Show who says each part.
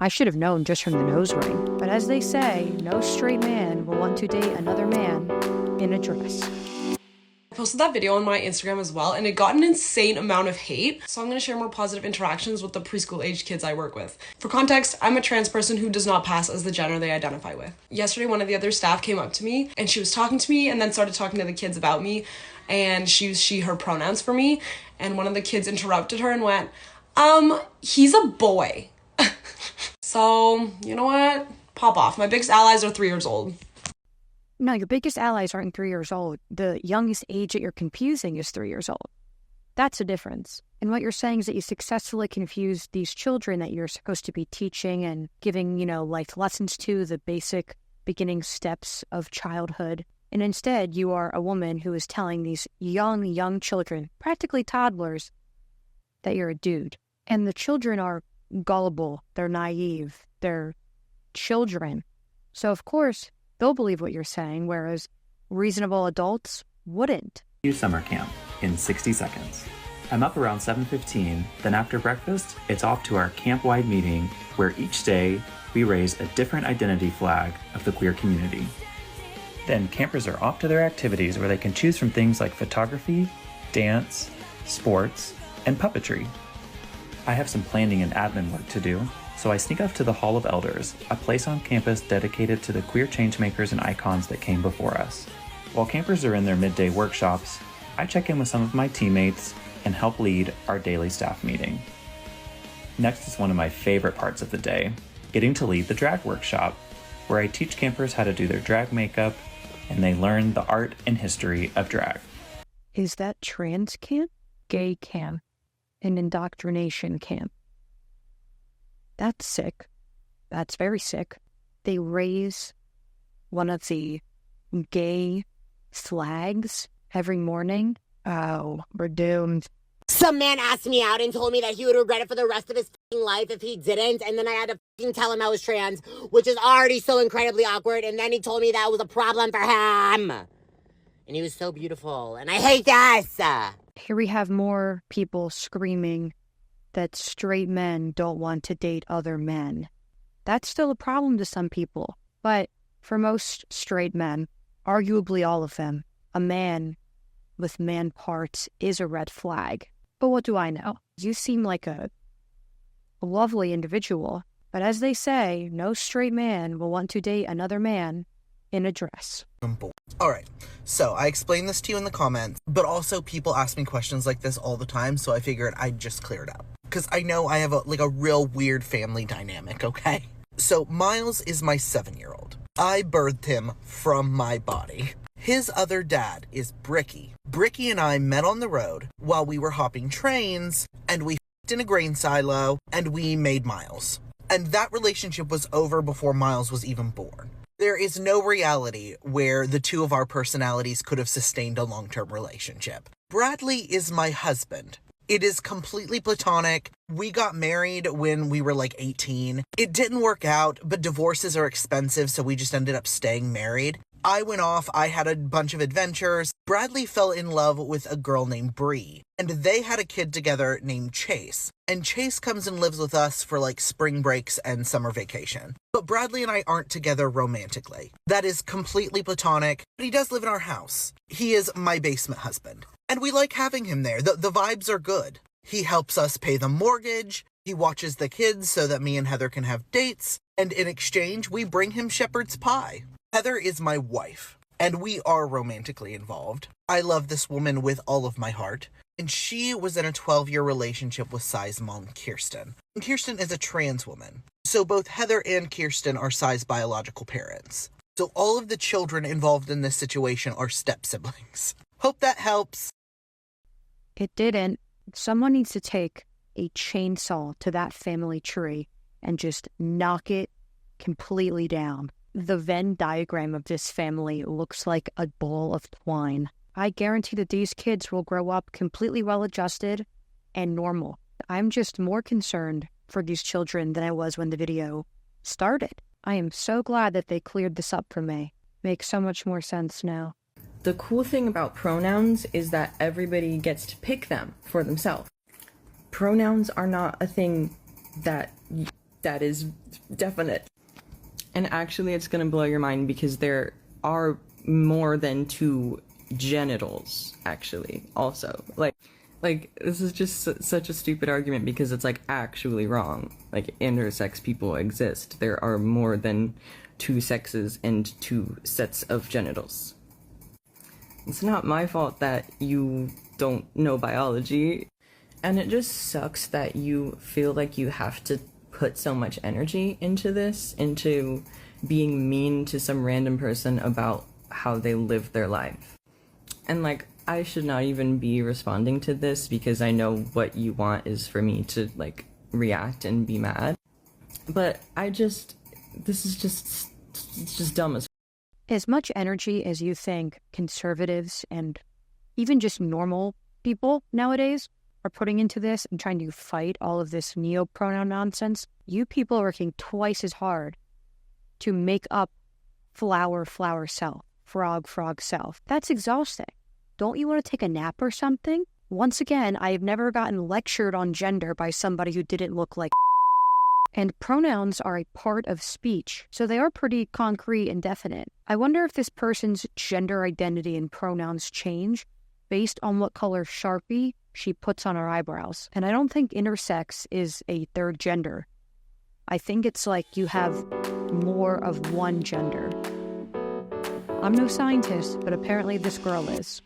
Speaker 1: I should have known just from the nose ring. But as they say, no straight man will want to date another man in a dress.
Speaker 2: I posted that video on my Instagram as well, and it got an insane amount of hate. So I'm going to share more positive interactions with the preschool age kids I work with. For context, I'm a trans person who does not pass as the gender they identify with. Yesterday, one of the other staff came up to me and she was talking to me and then started talking to the kids about me, and she used she, her pronouns for me. And one of the kids interrupted her and went, he's a boy. So, you know what? Pop off. My biggest allies are 3 years old.
Speaker 1: No, your biggest allies aren't 3 years old. The youngest age that you're confusing is 3 years old. That's the difference. And what you're saying is that you successfully confused these children that you're supposed to be teaching and giving, life lessons to, the basic beginning steps of childhood. And instead, you are a woman who is telling these young children, practically toddlers, that you're a dude. And the children are gullible. They're naive. They're children. So, of course, they'll believe what you're saying, whereas reasonable adults wouldn't.
Speaker 3: Summer camp in 60 seconds. I'm up around 7:15, then after breakfast, it's off to our camp-wide meeting where each day we raise a different identity flag of the queer community. Then campers are off to their activities where they can choose from things like photography, dance, sports, and puppetry. I have some planning and admin work to do, so I sneak off to the Hall of Elders, a place on campus dedicated to the queer changemakers and icons that came before us. While campers are in their midday workshops, I check in with some of my teammates and help lead our daily staff meeting. Next is one of my favorite parts of the day, getting to lead the drag workshop, where I teach campers how to do their drag makeup and they learn the art and history of drag.
Speaker 1: Is that trans camp? Gay camp? An indoctrination camp? That's sick. That's very sick. They raise one of the gay flags every morning. Oh, we're doomed.
Speaker 4: Some man asked me out and told me that he would regret it for the rest of his life if he didn't, and then I had to tell him I was trans, which is already so incredibly awkward, and then he told me that was a problem for him. And he was so beautiful, and I hate this!
Speaker 1: Here we have more people screaming that straight men don't want to date other men. That's still a problem to some people, but for most straight men, arguably all of them, a man with man parts is a red flag. But what do I know? You seem like a lovely individual, but as they say, no straight man will want to date another man in a dress.
Speaker 5: Alright, so I explained this to you in the comments, but also people ask me questions like this all the time, so I figured I'd just clear it up. Because I know I have a real weird family dynamic, okay? So Miles is my 7-year-old. I birthed him from my body. His other dad is Bricky. Bricky and I met on the road while we were hopping trains, and we f***ed in a grain silo, and we made Miles. And that relationship was over before Miles was even born. There is no reality where the two of our personalities could have sustained a long-term relationship. Bradley is my husband. It is completely platonic. We got married when we were like 18. It didn't work out, but divorces are expensive, so we just ended up staying married. I went off, I had a bunch of adventures. Bradley fell in love with a girl named Bree, and they had a kid together named Chase. And Chase comes and lives with us for like spring breaks and summer vacation. But Bradley and I aren't together romantically. That is completely platonic, but he does live in our house. He is my basement husband, and we like having him there. The vibes are good. He helps us pay the mortgage. He watches the kids so that me and Heather can have dates. And in exchange, we bring him shepherd's pie. Heather is my wife, and we are romantically involved. I love this woman with all of my heart, and she was in a 12-year relationship with Sai's mom, Kirsten. And Kirsten is a trans woman, so both Heather and Kirsten are Sai's biological parents. So all of the children involved in this situation are step-siblings. Hope that helps.
Speaker 1: It didn't. Someone needs to take a chainsaw to that family tree and just knock it completely down. The Venn diagram of this family looks like a ball of twine. I guarantee that these kids will grow up completely well-adjusted and normal. I'm just more concerned for these children than I was when the video started. I am so glad that they cleared this up for me. Makes so much more sense now.
Speaker 6: The cool thing about pronouns is that everybody gets to pick them for themselves. Pronouns are not a thing that That is definite. And actually, it's gonna blow your mind because there are more than two genitals, actually, also. Like this is just such a stupid argument because it's like actually wrong. Like intersex people exist. There are more than two sexes and two sets of genitals. It's not my fault that you don't know biology. And it just sucks that you feel like you have to put so much energy into this, into being mean to some random person about how they live their life. And like, I should not even be responding to this because I know what you want is for me to like react and be mad. But this is just, it's just dumb
Speaker 1: as much energy as you think conservatives and even just normal people nowadays are putting into this and trying to fight all of this neo-pronoun nonsense, you people are working twice as hard to make up flower self, frog self. That's exhausting. Don't you want to take a nap or something? Once again, I have never gotten lectured on gender by somebody who didn't look like and pronouns are a part of speech, so they are pretty concrete and definite. I wonder if this person's gender identity and pronouns change based on what color Sharpie she puts on her eyebrows. And I don't think intersex is a third gender. I think it's like you have more of one gender. I'm no scientist, but apparently this girl is.